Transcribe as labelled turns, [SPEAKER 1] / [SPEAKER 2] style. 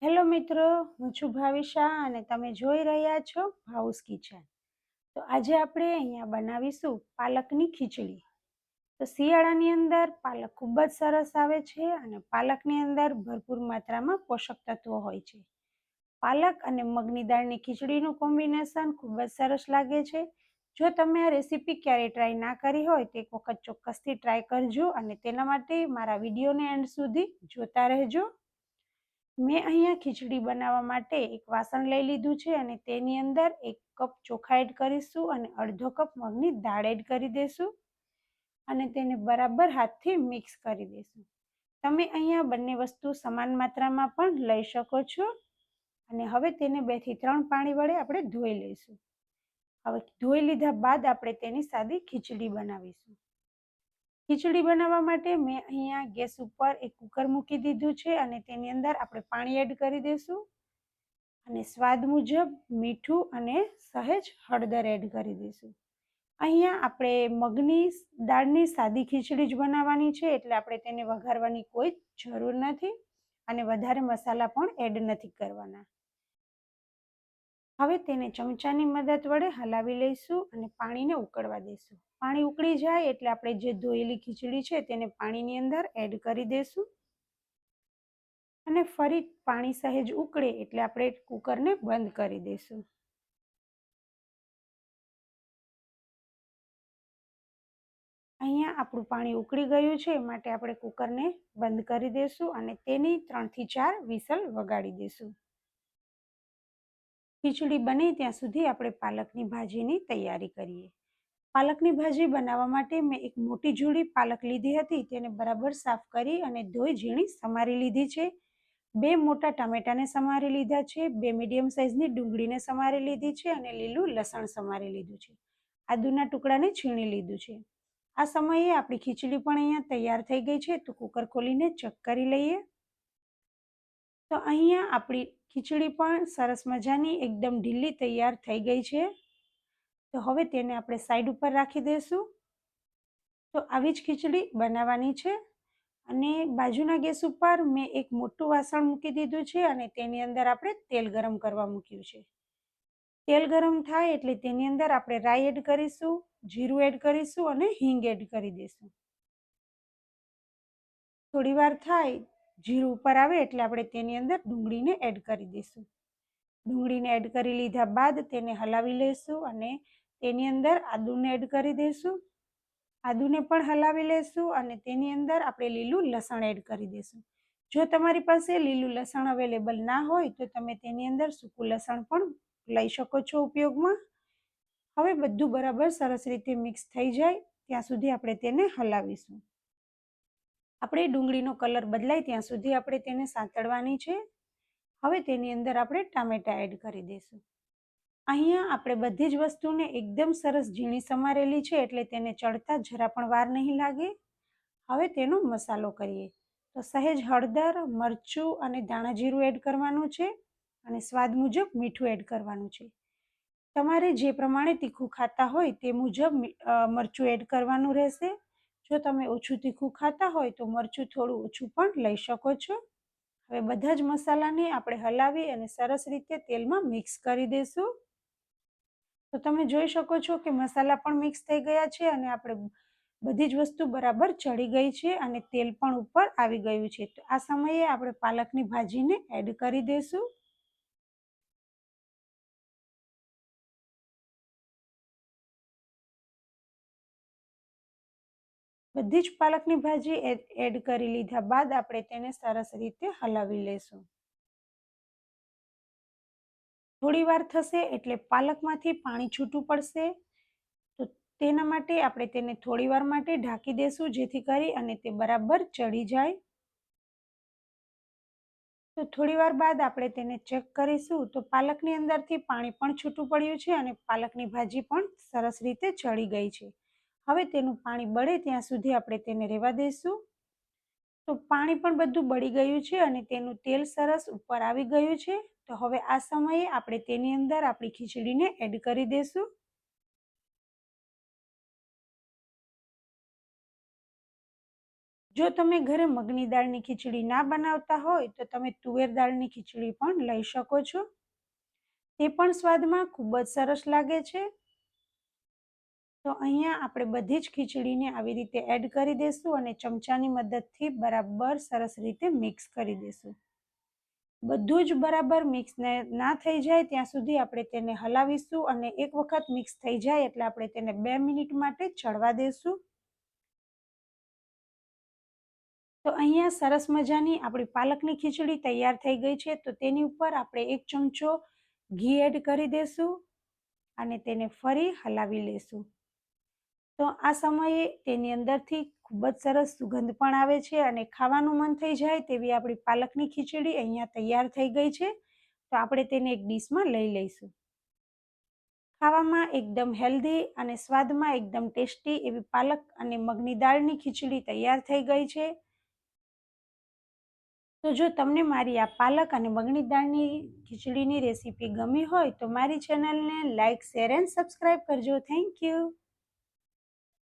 [SPEAKER 1] Hello મિત્રો, હું છું ભાવિશા અને તમે જોઈ રહ્યા છો ભાઉસ કિચન. તો આજે આપણે અહીંયા બનાવીશું પાલકની ખીચડી. તો શિયાળાની અંદર પાલક ખૂબ જ સરસ આવે છે અને પાલકની અંદર ભરપૂર માત્રામાં પોષક તત્વો હોય છે. પાલક અને મગની દાળની ખીચડીનું કોમ્બિનેશન ખૂબ જ સરસ લાગે છે. જો તમે આ રેસીપી ક્યારેય ટ્રાય ના કરી હોય તો એક વખત ચોક્કસથી ટ્રાય કરજો અને તેના માટે મારા વિડીયોને એન્ડ સુધી જોતા રહેજો. મેં અહીંયા ખીચડી બનાવવા માટે એક વાસણ લઈ લીધું છે અને તેની અંદર 1 કપ ચોખા એડ કરીશું અને અડધો કપ મગની દાળ એડ કરી દઈશું અને તેને બરાબર હાથથી મિક્સ કરી દઈશું. તમે અહીંયા બંને વસ્તુ સમાન માત્રામાં પણ લઈ શકો છો અને હવે તેને 2 થી 3 પાણી વડે આપણે ધોઈ લઈશું. હવે ધોઈ લીધા બાદ આપણે તેની સાદી ખીચડી બનાવીશું. ખીચડી બનાવવા માટે મેં અહીંયા ગેસ ઉપર એક કુકર મૂકી દીધું છે અને તેની અંદર આપણે પાણી એડ કરી દઈશું અને સ્વાદ મુજબ મીઠું અને સહેજ હળદર એડ કરી દઈશું. અહીંયા આપણે મગની દાળની સાદી ખીચડી જ બનાવવાની છે એટલે આપણે તેને વઘારવાની કોઈ જરૂર નથી અને વધારે મસાલા પણ એડ નથી કરવાના. હવે તેને ચમચાની મદદ વડે હલાવી લઈશું અને પાણીને ઉકળવા દઈશું. પાણી ઉકળી જાય એટલે આપણે જે ધોયેલી ખીચડી છે તેને પાણીની અંદર એડ કરી દઈશું અને ફરી પાણી સહેજ ઉકળે એટલે આપણે કુકરને બંધ કરી દઈશું. અહીંયા આપણું પાણી ઉકળી ગયું છે માટે આપણે કુકરને બંધ કરી દઈશું અને તેની 3 થી 4 વિસલ વગાડી દઈશું. ખીચડી બને ત્યાં સુધી આપણે પાલકની ભાજીની તૈયારી કરીએ. પાલકની ભાજી બનાવવા માટે મેં એક મોટી જુડી પાલક લીધી હતી, તેને બરાબર સાફ કરી અને ધોઈ ઝીણી સમારી લીધી છે. 2 મોટા ટામેટાને સમારી લીધા છે, 2 મીડિયમ સાઇઝની ડુંગળીને સમારી લીધી છે અને લીલું લસણ સમારી લીધું છે. આદુના ટુકડાને છીણી લીધું છે. આ સમયે આપણી ખીચડી પણ અહીંયા તૈયાર થઈ ગઈ છે, તો કુકર ખોલીને ચેક કરી લઈએ. તો અહીંયા આપણી ખીચડી પણ સરસ મજાની એકદમ ઢીલી તૈયાર થઈ ગઈ છે. તો હવે તેને આપણે સાઈડ ઉપર રાખી દઈશું. તો આવી જ ખીચડી બનાવવાની છે અને બાજુના ગેસ ઉપર મેં એક મોટું વાસણ મૂકી દીધું છે અને તેની અંદર આપણે તેલ ગરમ કરવા મૂક્યું છે. તેલ ગરમ થાય એટલે તેની અંદર આપણે રાઈ એડ કરીશું, જીરું એડ કરીશું અને હિંગ એડ કરી દઈશું. થોડી વાર થાય, જીરું ઉપર આવે એટલે આપણે તેની અંદર ડુંગળીને એડ કરી દઈશું. ડુંગળીને એડ કરી લીધા બાદ તેને હલાવી લઈશું અને તેની અંદર આદુને એડ કરી દઈશું. આદુને પણ હલાવી લઈશું અને તેની અંદર આપણે લીલું લસણ એડ કરી દઈશું. જો તમારી પાસે લીલું લસણ અવેલેબલ ના હોય તો તમે તેની અંદર સૂકું લસણ પણ લઈ શકો છો ઉપયોગમાં. હવે બધું બરાબર સરસ રીતે મિક્સ થઈ જાય ત્યાં સુધી આપણે તેને હલાવીશું. આપણે ડુંગળીનો કલર બદલાય ત્યાં સુધી આપણે તેને સાંતળવાની છે. હવે તેની અંદર આપણે ટામેટા એડ કરી દઈશું. અહીંયા આપણે બધી જ વસ્તુને એકદમ સરસ ઝીણી સમારેલી છે એટલે તેને ચડતા જરા પણ વાર નહીં લાગે. હવે તેનો મસાલો કરીએ. તો સહેજ હળદર, મરચું અને ધાણા જીરું એડ કરવાનું છે અને સ્વાદ મુજબ મીઠું એડ કરવાનું છે. તમારે જે પ્રમાણે તીખું ખાતા હોય તે મુજબ મરચું એડ કરવાનું રહેશે. જો તમે ઓછું તીખું ખાતા હોય તો મરચું થોડું ઓછું પણ લઈ શકો છો. હવે બધા જ મસાલાને આપણે હલાવી અને સરસ રીતે તેલમાં મિક્સ કરી દઈશું. તો તમે જોઈ શકો છો કે મસાલા પણ મિક્સ થઈ ગયા છે અને આપણે બધી જ વસ્તુ બરાબર ચડી ગઈ છે અને તેલ પણ ઉપર આવી ગયું છે. તો આ સમયે આપણે પાલકની ભાજીને એડ કરી દઈશું. બધી જ પાલકની ભાજી એડ કરી લીધા બાદ આપણે તેને સરસ રીતે હલાવી લઈશું. થોડી વાર થશે એટલે પાલકમાંથી પાણી છૂટું પડશે. તો તેના માટે આપણે તેને થોડી વાર માટે ઢાંકી દઈશું જેથી કરી અને તે બરાબર ચડી જાય. તો થોડી વાર બાદ આપણે તેને ચેક કરીશું તો પાલકની અંદરથી પાણી પણ છૂટું પડ્યું છે અને પાલકની ભાજી પણ સરસ રીતે ચડી ગઈ છે. હવે તેનું પાણી બળે ત્યાં સુધી આપણે તેને રહેવા દઈશું. તો પાણી પણ બધું બળી ગયું છે અને તેનું તેલ સરસ ઉપર આવી ગયું છે. તો હવે આ સમયે આપણે તેની અંદર આપણી ખીચડીને એડ કરી દઈશું. જો તમે ઘરે મગની દાળની ખીચડી ના બનાવતા હોય તો તમે તુવેર દાળની ખીચડી પણ લઈ શકો છો. તે પણ સ્વાદમાં ખૂબ જ સરસ લાગે છે. તો અહીંયા આપણે બધી જ ખીચડીને આવી રીતે એડ કરી દઈશું અને ચમચાની મદદથી બરાબર સરસ રીતે મિક્સ કરી દઈશું. બધું જ બરાબર મિક્સ ના થઈ જાય ત્યાં સુધી આપણે તેને હલાવીશું અને એક વખત મિક્સ થઈ જાય એટલે આપણે તેને 2 મિનિટ માટે ચડવા દઈશું. તો અહીંયા સરસ મજાની આપણી પાલકની ખીચડી તૈયાર થઈ ગઈ છે. તો તેની ઉપર આપણે 1 ચમચો ઘી એડ કરી દઈશું અને તેને ફરી હલાવી લેશું. તો આ સમયે તેની અંદરથી ખૂબ જ સરસ સુગંધ પણ આવે છે અને ખાવાનું મન થઈ જાય તેવી આપણી પાલકની ખીચડી અહીંયા તૈયાર થઈ ગઈ છે. તો આપણે તેને એક ડીશમાં લઈ લઈશું. ખાવામાં એકદમ હેલ્ધી અને સ્વાદમાં એકદમ ટેસ્ટી એવી પાલક અને મગની દાળની ખીચડી તૈયાર થઈ ગઈ છે. તો જો તમને મારી આ પાલક અને મગની દાળની ખીચડીની રેસીપી ગમી હોય તો મારી ચેનલને લાઇક, શેર એન્ડ સબસ્ક્રાઈબ કરજો. Thank you.